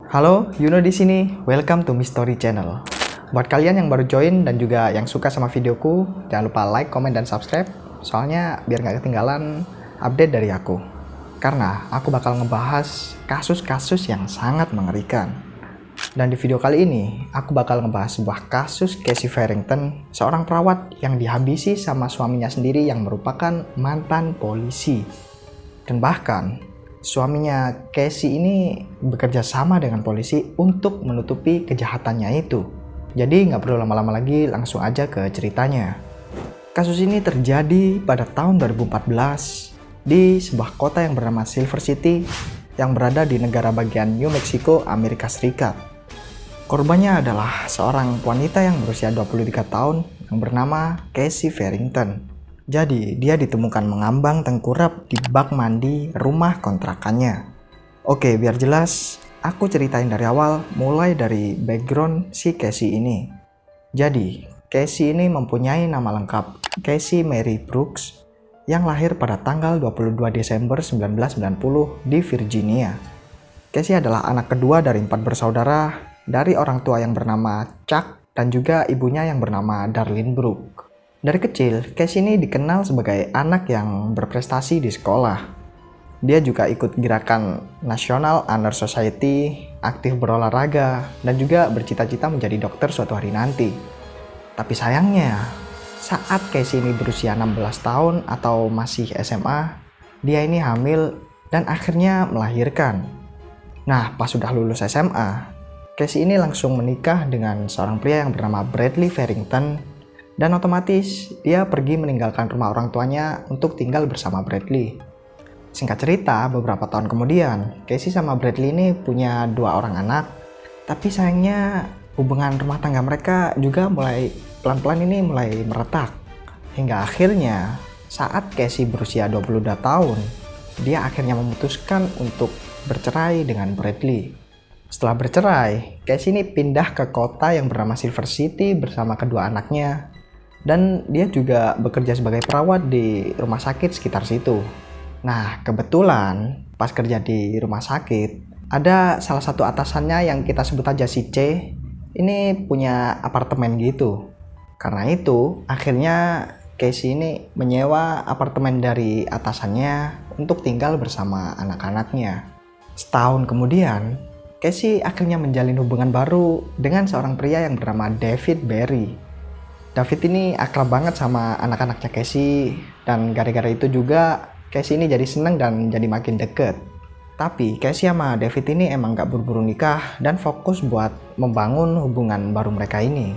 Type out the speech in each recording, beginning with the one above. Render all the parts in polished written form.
Halo, Yuno di sini. Welcome to Mystery Channel. Buat kalian yang baru join dan juga yang suka sama videoku, jangan lupa like, comment, dan subscribe. Soalnya biar nggak ketinggalan update dari aku. Karena aku bakal ngebahas kasus-kasus yang sangat mengerikan. Dan di video kali ini, aku bakal ngebahas sebuah kasus Casey Farrington, seorang perawat yang dihabisi sama suaminya sendiri yang merupakan mantan polisi. Dan bahkan suaminya Casey ini bekerja sama dengan polisi untuk menutupi kejahatannya itu. Jadi nggak perlu lama-lama lagi, langsung aja ke ceritanya. Kasus ini terjadi pada tahun 2014 di sebuah kota yang bernama Silver City yang berada di negara bagian New Mexico, Amerika Serikat. Korbannya adalah seorang wanita yang berusia 23 tahun yang bernama Casey Farrington. Jadi, dia ditemukan mengambang tengkurap di bak mandi rumah kontrakannya. Oke, biar jelas, aku ceritain dari awal, mulai dari background si Casey ini. Jadi, Casey ini mempunyai nama lengkap Casey Mary Brooks yang lahir pada tanggal 22 Desember 1990 di Virginia. Casey adalah anak kedua dari 4 bersaudara dari orang tua yang bernama Chuck dan juga ibunya yang bernama Darlene Brooks. Dari kecil, Casey ini dikenal sebagai anak yang berprestasi di sekolah. Dia juga ikut gerakan National Honor Society, aktif berolahraga, dan juga bercita-cita menjadi dokter suatu hari nanti. Tapi sayangnya, saat Casey ini berusia 16 tahun atau masih SMA, dia ini hamil dan akhirnya melahirkan. Nah, pas sudah lulus SMA, Casey ini langsung menikah dengan seorang pria yang bernama Bradley Farrington. Dan otomatis dia pergi meninggalkan rumah orang tuanya untuk tinggal bersama Bradley. Singkat cerita, beberapa tahun kemudian, Casey sama Bradley ini punya 2 orang anak. Tapi sayangnya hubungan rumah tangga mereka juga mulai pelan-pelan ini mulai meretak. Hingga akhirnya saat Casey berusia 22 tahun, dia akhirnya memutuskan untuk bercerai dengan Bradley. Setelah bercerai, Casey ini pindah ke kota yang bernama Silver City bersama kedua anaknya. Dan dia juga bekerja sebagai perawat di rumah sakit sekitar situ. Nah, kebetulan pas kerja di rumah sakit, ada salah satu atasannya yang kita sebut aja si C, ini punya apartemen gitu. Karena itu, akhirnya Casey ini menyewa apartemen dari atasannya untuk tinggal bersama anak-anaknya. Setahun kemudian, Casey akhirnya menjalin hubungan baru dengan seorang pria yang bernama David Berry. David ini akrab banget sama anak-anaknya Casey, dan gara-gara itu juga Casey ini jadi seneng dan jadi makin deket. Tapi Casey sama David ini emang gak buru-buru nikah dan fokus buat membangun hubungan baru mereka ini.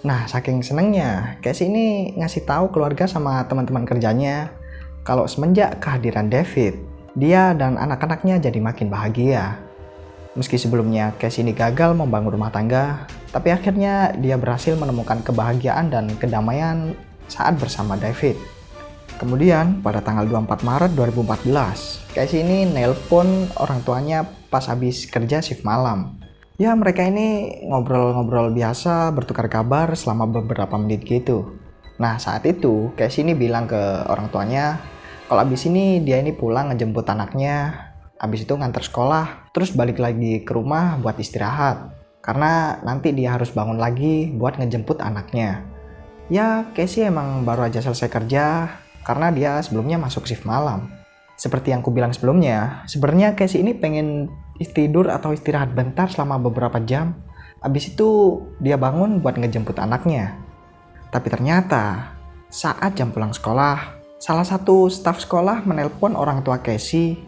Nah, saking senengnya, Casey ini ngasih tahu keluarga sama teman-teman kerjanya kalau semenjak kehadiran David, dia dan anak-anaknya jadi makin bahagia. Meski sebelumnya Casey ini gagal membangun rumah tangga, tapi akhirnya dia berhasil menemukan kebahagiaan dan kedamaian saat bersama David. Kemudian pada tanggal 24 Maret 2014, Casey ini nelpon orang tuanya pas habis kerja shift malam. Ya, mereka ini ngobrol-ngobrol biasa, bertukar kabar selama beberapa menit gitu. Nah, saat itu Casey ini bilang ke orang tuanya kalau abis ini dia ini pulang ngejemput anaknya, abis itu nganter sekolah, terus balik lagi ke rumah buat istirahat. Karena nanti dia harus bangun lagi buat ngejemput anaknya. Ya, Casey emang baru aja selesai kerja karena dia sebelumnya masuk shift malam. Seperti yang aku bilang sebelumnya, sebenarnya Casey ini pengen tidur atau istirahat bentar selama beberapa jam. Abis itu dia bangun buat ngejemput anaknya. Tapi ternyata saat jam pulang sekolah, salah satu staf sekolah menelpon orang tua Casey.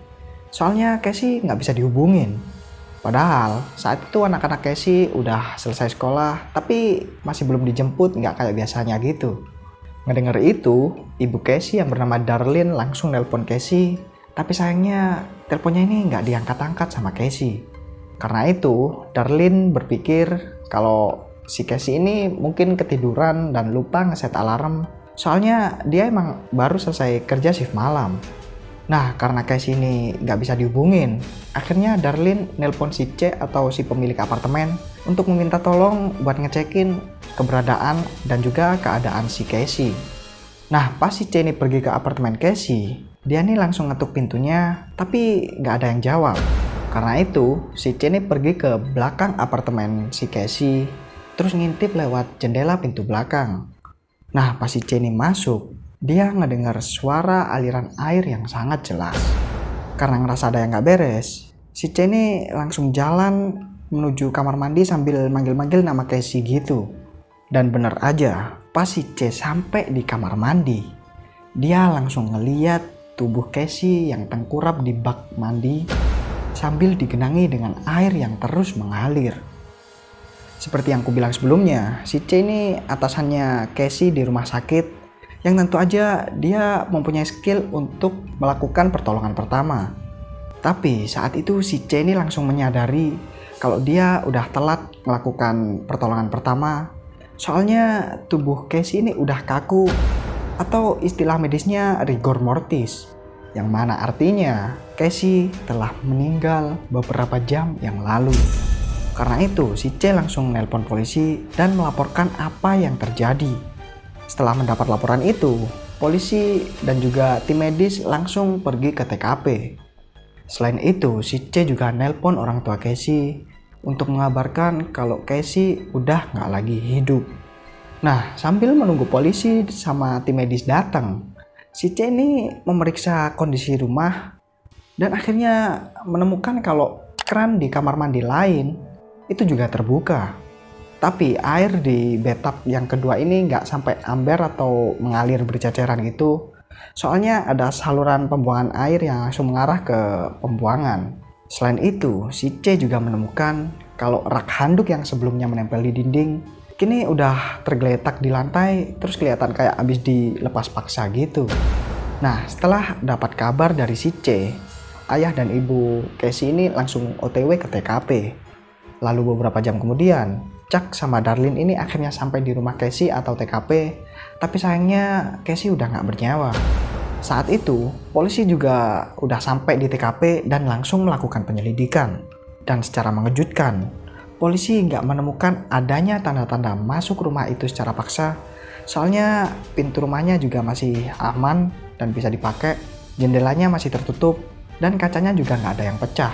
Soalnya Casey nggak bisa dihubungin. Padahal saat itu anak-anak Casey udah selesai sekolah, tapi masih belum dijemput, nggak kayak biasanya gitu. Ngedenger itu, ibu Casey yang bernama Darlene langsung nelpon Casey, tapi sayangnya teleponnya ini nggak diangkat-angkat sama Casey. Karena itu, Darlene berpikir kalau si Casey ini mungkin ketiduran dan lupa ngeset alarm. Soalnya dia emang baru selesai kerja shift malam. Nah, karena Casey ini nggak bisa dihubungin, akhirnya Darlene nelpon si C atau si pemilik apartemen untuk meminta tolong buat ngecekin keberadaan dan juga keadaan si Casey. Nah, pas si C ini pergi ke apartemen Casey, dia nih langsung ngetuk pintunya, tapi nggak ada yang jawab. Karena itu, si C ini pergi ke belakang apartemen si Casey, terus ngintip lewat jendela pintu belakang. Nah, pas si C ini masuk, dia ngedengar suara aliran air yang sangat jelas. Karena ngerasa ada yang gak beres, si C ini langsung jalan menuju kamar mandi sambil manggil-manggil nama Casey gitu. Dan bener aja, pas si C sampai di kamar mandi, dia langsung ngeliat tubuh Casey yang tengkurap di bak mandi sambil digenangi dengan air yang terus mengalir. Seperti yang kubilang sebelumnya, si C ini atasannya Casey di rumah sakit yang tentu aja dia mempunyai skill untuk melakukan pertolongan pertama. Tapi saat itu si C ini langsung menyadari kalau dia udah telat melakukan pertolongan pertama. Soalnya tubuh Casey ini udah kaku, atau istilah medisnya rigor mortis, yang mana artinya Casey telah meninggal beberapa jam yang lalu. Karena itu si C langsung nelpon polisi dan melaporkan apa yang terjadi. Setelah mendapat laporan itu, polisi dan juga tim medis langsung pergi ke TKP. Selain itu, si C juga nelpon orang tua Casey untuk mengabarkan kalau Casey udah gak lagi hidup. Nah, sambil menunggu polisi sama tim medis datang, si C ini memeriksa kondisi rumah dan akhirnya menemukan kalau keran di kamar mandi lain itu juga terbuka. Tapi air di bathtub yang kedua ini nggak sampai amber atau mengalir berceceran gitu. Soalnya ada saluran pembuangan air yang langsung mengarah ke pembuangan. Selain itu, si C juga menemukan kalau rak handuk yang sebelumnya menempel di dinding kini udah tergeletak di lantai, terus kelihatan kayak habis dilepas paksa gitu. Nah, setelah dapat kabar dari si C, ayah dan ibu Casey ini langsung OTW ke TKP. Lalu beberapa jam kemudian, Chuck sama Darlene ini akhirnya sampai di rumah Casey atau TKP, tapi sayangnya Casey udah nggak bernyawa. Saat itu, polisi juga udah sampai di TKP dan langsung melakukan penyelidikan. Dan secara mengejutkan, polisi nggak menemukan adanya tanda-tanda masuk rumah itu secara paksa. Soalnya pintu rumahnya juga masih aman dan bisa dipakai, jendelanya masih tertutup, dan kacanya juga nggak ada yang pecah.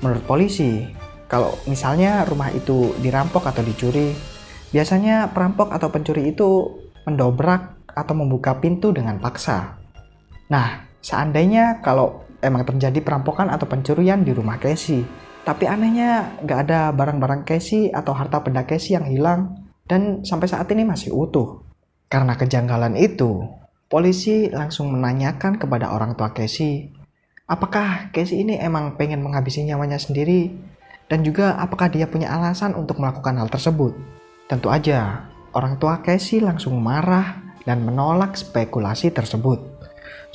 Menurut polisi, kalau misalnya rumah itu dirampok atau dicuri, biasanya perampok atau pencuri itu mendobrak atau membuka pintu dengan paksa. Nah, seandainya kalau emang terjadi perampokan atau pencurian di rumah Casey, tapi anehnya nggak ada barang-barang Casey atau harta benda Casey yang hilang dan sampai saat ini masih utuh. Karena kejanggalan itu, polisi langsung menanyakan kepada orang tua Casey, apakah Casey ini emang pengen menghabisi nyawanya sendiri, dan juga apakah dia punya alasan untuk melakukan hal tersebut. Tentu aja, orang tua Casey langsung marah dan menolak spekulasi tersebut.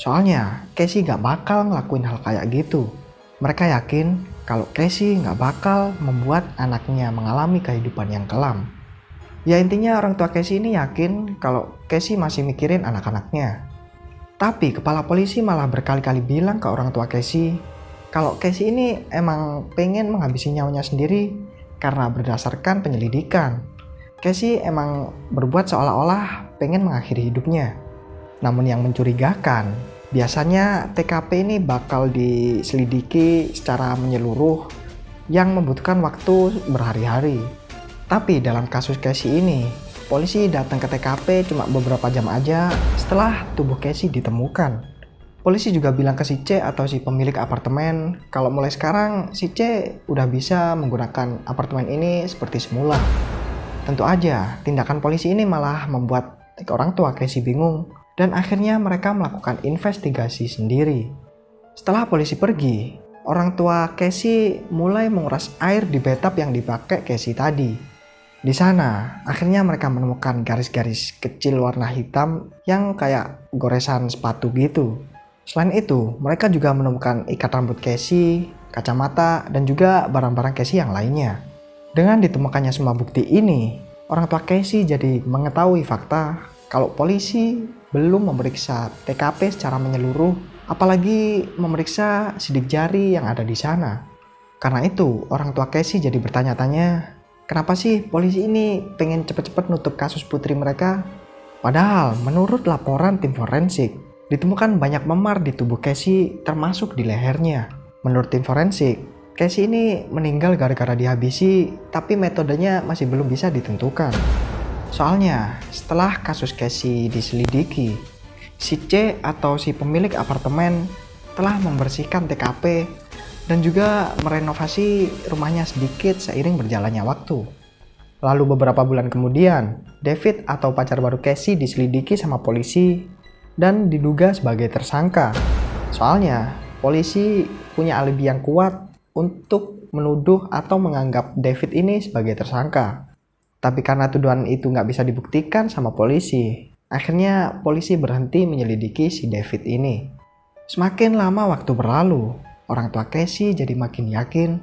Soalnya Casey gak bakal ngelakuin hal kayak gitu. Mereka yakin kalau Casey gak bakal membuat anaknya mengalami kehidupan yang kelam. Ya intinya orang tua Casey ini yakin kalau Casey masih mikirin anak-anaknya. Tapi kepala polisi malah berkali-kali bilang ke orang tua Casey kalau Casey ini emang pengen menghabisi nyawanya sendiri karena berdasarkan penyelidikan, Casey emang berbuat seolah-olah pengen mengakhiri hidupnya. Namun yang mencurigakan, biasanya TKP ini bakal diselidiki secara menyeluruh yang membutuhkan waktu berhari-hari. Tapi dalam kasus Casey ini, polisi datang ke TKP cuma beberapa jam aja setelah tubuh Casey ditemukan. Polisi juga bilang ke si C atau si pemilik apartemen kalau mulai sekarang si C udah bisa menggunakan apartemen ini seperti semula. Tentu aja, tindakan polisi ini malah membuat orang tua Casey bingung. Dan akhirnya mereka melakukan investigasi sendiri. Setelah polisi pergi, orang tua Casey mulai menguras air di bathtub yang dipakai Casey tadi. Di sana, akhirnya mereka menemukan garis-garis kecil warna hitam yang kayak goresan sepatu gitu. Selain itu, mereka juga menemukan ikat rambut Casey, kacamata, dan juga barang-barang Casey yang lainnya. Dengan ditemukannya semua bukti ini, orang tua Casey jadi mengetahui fakta kalau polisi belum memeriksa TKP secara menyeluruh, apalagi memeriksa sidik jari yang ada di sana. Karena itu, orang tua Casey jadi bertanya-tanya, kenapa sih polisi ini pengen cepet-cepet nutup kasus putri mereka? Padahal, menurut laporan tim forensik, ditemukan banyak memar di tubuh Casey termasuk di lehernya. Menurut tim forensik, Casey ini meninggal gara-gara dihabisi, tapi metodenya masih belum bisa ditentukan. Soalnya, setelah kasus Casey diselidiki, si C atau si pemilik apartemen telah membersihkan TKP dan juga merenovasi rumahnya sedikit seiring berjalannya waktu. Lalu beberapa bulan kemudian, David atau pacar baru Casey diselidiki sama polisi dan diduga sebagai tersangka. Soalnya, polisi punya alibi yang kuat untuk menuduh atau menganggap David ini sebagai tersangka. Tapi karena tuduhan itu nggak bisa dibuktikan sama polisi, akhirnya polisi berhenti menyelidiki si David ini. Semakin lama waktu berlalu, orang tua Casey jadi makin yakin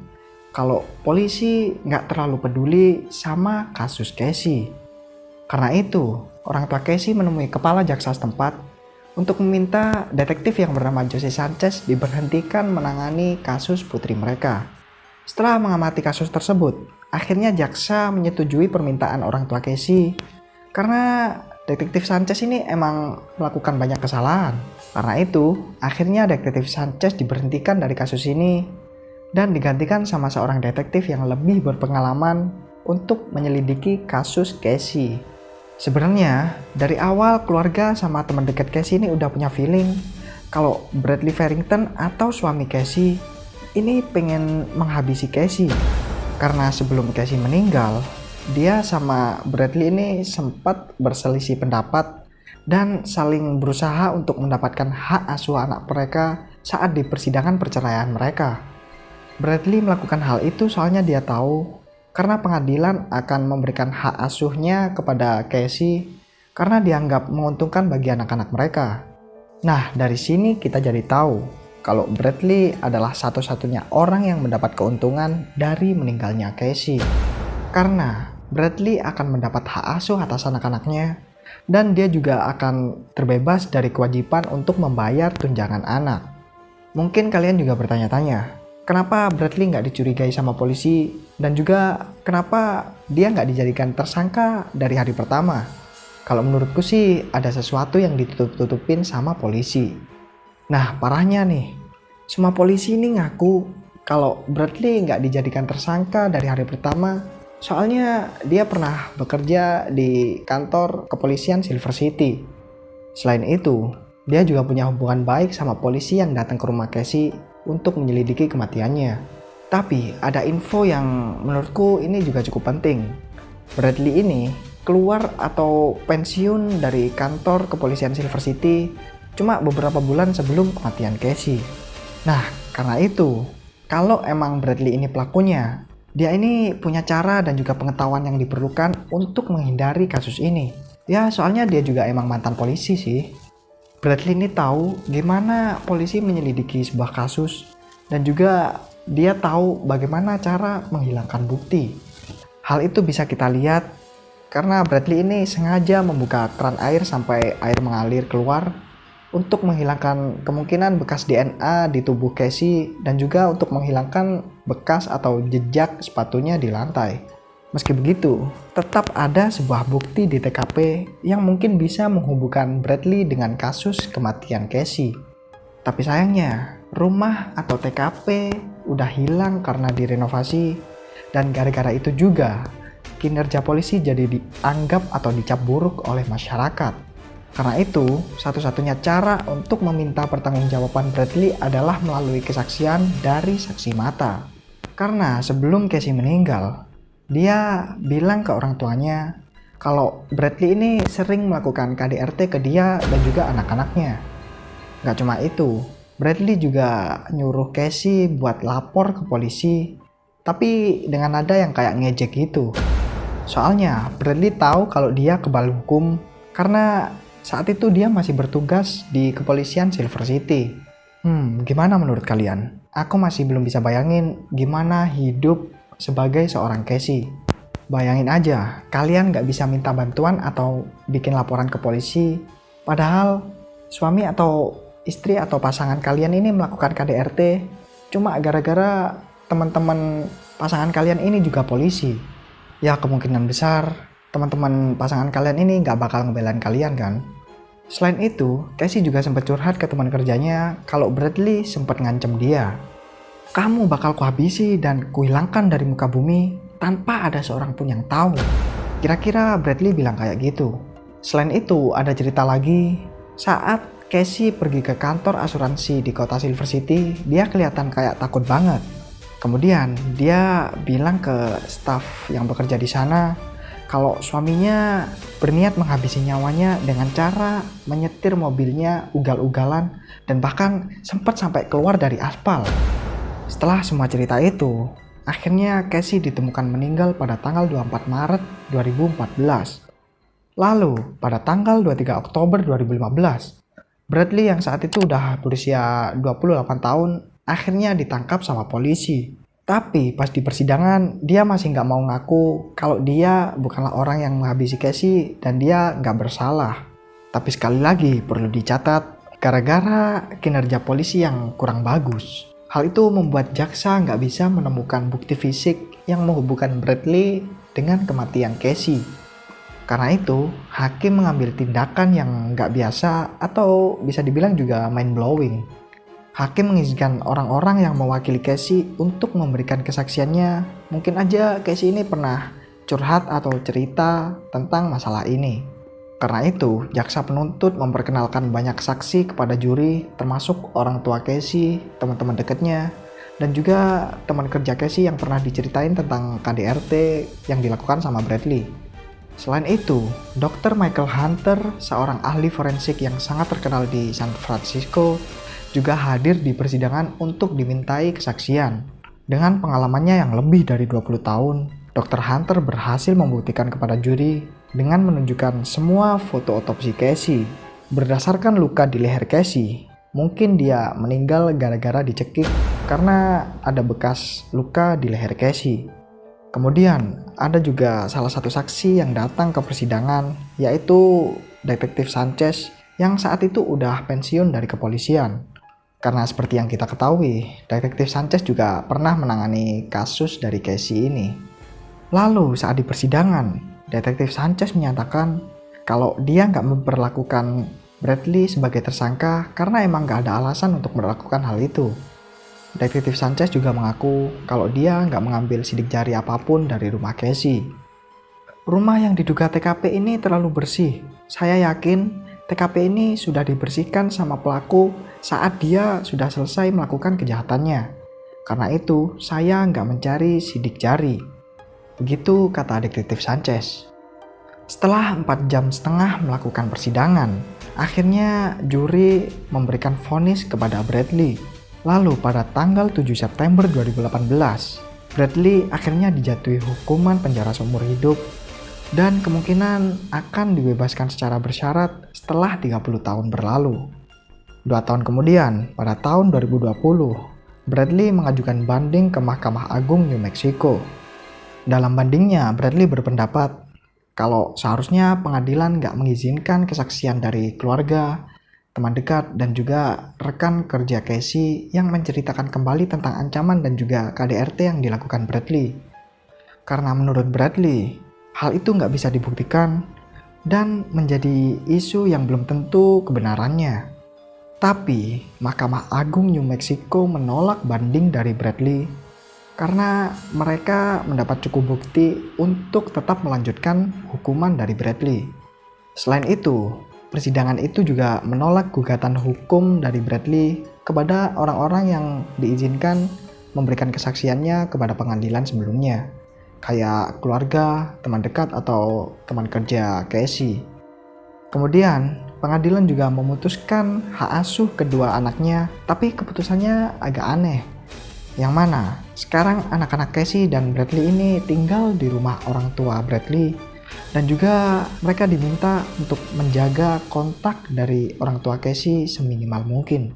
kalau polisi nggak terlalu peduli sama kasus Casey. Karena itu, orang tua Casey menemui kepala jaksa setempat untuk meminta detektif yang bernama Jose Sanchez diberhentikan menangani kasus putri mereka. Setelah mengamati kasus tersebut, akhirnya jaksa menyetujui permintaan orang tua Casey karena detektif Sanchez ini emang melakukan banyak kesalahan. Karena itu, akhirnya detektif Sanchez diberhentikan dari kasus ini dan digantikan sama seorang detektif yang lebih berpengalaman untuk menyelidiki kasus Casey. Sebenarnya dari awal keluarga sama teman dekat Casey ini udah punya feeling kalau Bradley Farrington atau suami Casey ini pengen menghabisi Casey. Karena sebelum Casey meninggal, dia sama Bradley ini sempat berselisih pendapat dan saling berusaha untuk mendapatkan hak asuh anak mereka saat di persidangan perceraian mereka. Bradley melakukan hal itu soalnya dia tahu karena pengadilan akan memberikan hak asuhnya kepada Casey karena dianggap menguntungkan bagi anak-anak mereka. Nah, dari sini kita jadi tahu kalau Bradley adalah satu-satunya orang yang mendapat keuntungan dari meninggalnya Casey. Karena Bradley akan mendapat hak asuh atas anak-anaknya dan dia juga akan terbebas dari kewajiban untuk membayar tunjangan anak. Mungkin kalian juga bertanya-tanya, kenapa Bradley nggak dicurigai sama polisi dan juga kenapa dia nggak dijadikan tersangka dari hari pertama? Kalau menurutku sih ada sesuatu yang ditutup-tutupin sama polisi. Nah parahnya nih, semua polisi ini ngaku kalau Bradley nggak dijadikan tersangka dari hari pertama soalnya dia pernah bekerja di kantor kepolisian Silver City. Selain itu, dia juga punya hubungan baik sama polisi yang datang ke rumah Casey untuk menyelidiki kematiannya. Tapi ada info yang menurutku ini juga cukup penting. Bradley ini keluar atau pensiun dari kantor kepolisian Silver City cuma beberapa bulan sebelum kematian Casey. Nah, karena itu, kalau emang Bradley ini pelakunya, dia ini punya cara dan juga pengetahuan yang diperlukan untuk menghindari kasus ini. Ya, soalnya dia juga emang mantan polisi sih. Bradley ini tahu gimana polisi menyelidiki sebuah kasus dan juga dia tahu bagaimana cara menghilangkan bukti. Hal itu bisa kita lihat karena Bradley ini sengaja membuka keran air sampai air mengalir keluar untuk menghilangkan kemungkinan bekas DNA di tubuh Casey dan juga untuk menghilangkan bekas atau jejak sepatunya di lantai. Meski begitu, tetap ada sebuah bukti di TKP yang mungkin bisa menghubungkan Bradley dengan kasus kematian Casey. Tapi sayangnya, rumah atau TKP udah hilang karena direnovasi dan gara-gara itu juga kinerja polisi jadi dianggap atau dicap buruk oleh masyarakat. Karena itu, satu-satunya cara untuk meminta pertanggungjawaban Bradley adalah melalui kesaksian dari saksi mata. Karena sebelum Casey meninggal, dia bilang ke orang tuanya kalau Bradley ini sering melakukan KDRT ke dia dan juga anak-anaknya. Gak cuma itu, Bradley juga nyuruh Casey buat lapor ke polisi, tapi dengan nada yang kayak ngejek gitu. Soalnya Bradley tahu kalau dia kebal hukum karena saat itu dia masih bertugas di kepolisian Silver City. Gimana menurut kalian? Aku masih belum bisa bayangin gimana hidup sebagai seorang Casey. Bayangin aja, kalian gak bisa minta bantuan atau bikin laporan ke polisi. Padahal suami atau istri atau pasangan kalian ini melakukan KDRT cuma gara-gara teman-teman pasangan kalian ini juga polisi. Ya kemungkinan besar teman-teman pasangan kalian ini gak bakal ngebelain kalian kan. Selain itu, Casey juga sempat curhat ke teman kerjanya kalau Bradley sempat ngancem dia. Kamu bakal kuhabisi dan kuhilangkan dari muka bumi tanpa ada seorang pun yang tahu. Kira-kira Bradley bilang kayak gitu. Selain itu, ada cerita lagi saat Casey pergi ke kantor asuransi di kota Silver City, dia kelihatan kayak takut banget. Kemudian dia bilang ke staf yang bekerja di sana kalau suaminya berniat menghabisi nyawanya dengan cara menyetir mobilnya ugal-ugalan dan bahkan sempat sampai keluar dari aspal. Setelah semua cerita itu, akhirnya Casey ditemukan meninggal pada tanggal 24 Maret 2014. Lalu pada tanggal 23 Oktober 2015, Bradley yang saat itu udah berusia 28 tahun akhirnya ditangkap sama polisi. Tapi pas di persidangan dia masih nggak mau ngaku kalau dia bukanlah orang yang menghabisi Casey dan dia nggak bersalah. Tapi sekali lagi perlu dicatat, gara-gara kinerja polisi yang kurang bagus. Hal itu membuat jaksa nggak bisa menemukan bukti fisik yang menghubungkan Bradley dengan kematian Casey. Karena itu, hakim mengambil tindakan yang nggak biasa atau bisa dibilang juga mind-blowing. Hakim mengizinkan orang-orang yang mewakili Casey untuk memberikan kesaksiannya. Mungkin aja Casey ini pernah curhat atau cerita tentang masalah ini. Karena itu, jaksa penuntut memperkenalkan banyak saksi kepada juri, termasuk orang tua Casey, teman-teman dekatnya, dan juga teman kerja Casey yang pernah diceritain tentang KDRT yang dilakukan sama Bradley. Selain itu, Dr. Michael Hunter, seorang ahli forensik yang sangat terkenal di San Francisco, juga hadir di persidangan untuk dimintai kesaksian. Dengan pengalamannya yang lebih dari 20 tahun, Dr. Hunter berhasil membuktikan kepada juri dengan menunjukkan semua foto otopsi Casey. Berdasarkan luka di leher Casey, mungkin dia meninggal gara-gara dicekik karena ada bekas luka di leher Casey. Kemudian ada juga salah satu saksi yang datang ke persidangan, yaitu Detektif Sanchez yang saat itu udah pensiun dari kepolisian. Karena seperti yang kita ketahui, Detektif Sanchez juga pernah menangani kasus dari Casey ini. Lalu saat di persidangan, Detektif Sanchez menyatakan kalau dia nggak memperlakukan Bradley sebagai tersangka karena emang nggak ada alasan untuk melakukan hal itu. Detektif Sanchez juga mengaku kalau dia nggak mengambil sidik jari apapun dari rumah Casey. Rumah yang diduga TKP ini terlalu bersih. Saya yakin TKP ini sudah dibersihkan sama pelaku saat dia sudah selesai melakukan kejahatannya. Karena itu, saya nggak mencari sidik jari. Begitu kata Detektif Sanchez. Setelah 4,5 jam melakukan persidangan, akhirnya juri memberikan vonis kepada Bradley. Lalu pada tanggal 7 September 2018, Bradley akhirnya dijatuhi hukuman penjara seumur hidup dan kemungkinan akan dibebaskan secara bersyarat setelah 30 tahun berlalu. 2 tahun kemudian, pada tahun 2020, Bradley mengajukan banding ke Mahkamah Agung New Mexico. Dalam bandingnya, Bradley berpendapat kalau seharusnya pengadilan nggak mengizinkan kesaksian dari keluarga, teman dekat, dan juga rekan kerja Casey yang menceritakan kembali tentang ancaman dan juga KDRT yang dilakukan Bradley. Karena menurut Bradley, hal itu nggak bisa dibuktikan dan menjadi isu yang belum tentu kebenarannya. Tapi, Mahkamah Agung New Mexico menolak banding dari Bradley karena mereka mendapat cukup bukti untuk tetap melanjutkan hukuman dari Bradley. Selain itu, persidangan itu juga menolak gugatan hukum dari Bradley kepada orang-orang yang diizinkan memberikan kesaksiannya kepada pengadilan sebelumnya, kayak keluarga, teman dekat, atau teman kerja Casey. Kemudian, pengadilan juga memutuskan hak asuh kedua anaknya, tapi keputusannya agak aneh. Yang mana, sekarang anak-anak Casey dan Bradley ini tinggal di rumah orang tua Bradley, dan juga mereka diminta untuk menjaga kontak dari orang tua Casey seminimal mungkin.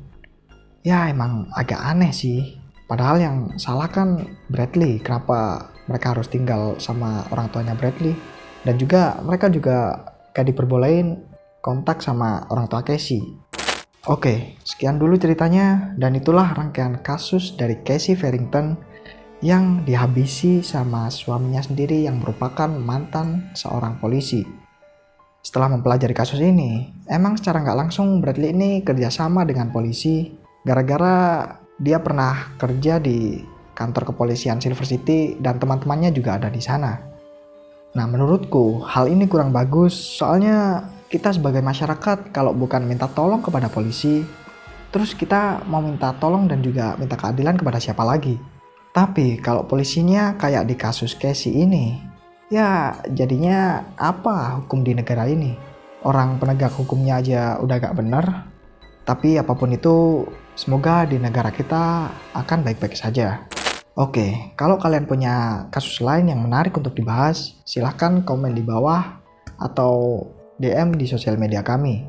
Ya emang agak aneh sih. Padahal yang salah kan Bradley. Kenapa mereka harus tinggal sama orang tuanya Bradley? Dan juga mereka juga gak diperbolehin kontak sama orang tua Casey. Oke, sekian dulu ceritanya. Dan itulah rangkaian kasus dari Casey Farrington yang dihabisi sama suaminya sendiri yang merupakan mantan seorang polisi. Setelah mempelajari kasus ini, emang secara nggak langsung Bradley ini kerjasama dengan polisi gara-gara Dia pernah kerja di kantor kepolisian Silver City dan teman-temannya juga ada di sana. Nah, menurutku hal ini kurang bagus, soalnya kita sebagai masyarakat kalau bukan minta tolong kepada polisi, terus kita mau minta tolong dan juga minta keadilan kepada siapa lagi? Tapi kalau polisinya kayak di kasus Casey ini, ya jadinya apa hukum di negara ini? Orang penegak hukumnya aja udah gak bener. Tapi apapun itu, semoga di negara kita akan baik-baik saja. Oke, kalau kalian punya kasus lain yang menarik untuk dibahas, silahkan komen di bawah atau DM di sosial media kami.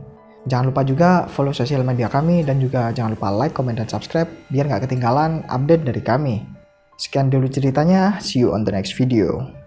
Jangan lupa juga follow sosial media kami dan juga jangan lupa like, komen, dan subscribe biar nggak ketinggalan update dari kami. Sekian dulu ceritanya, see you on the next video.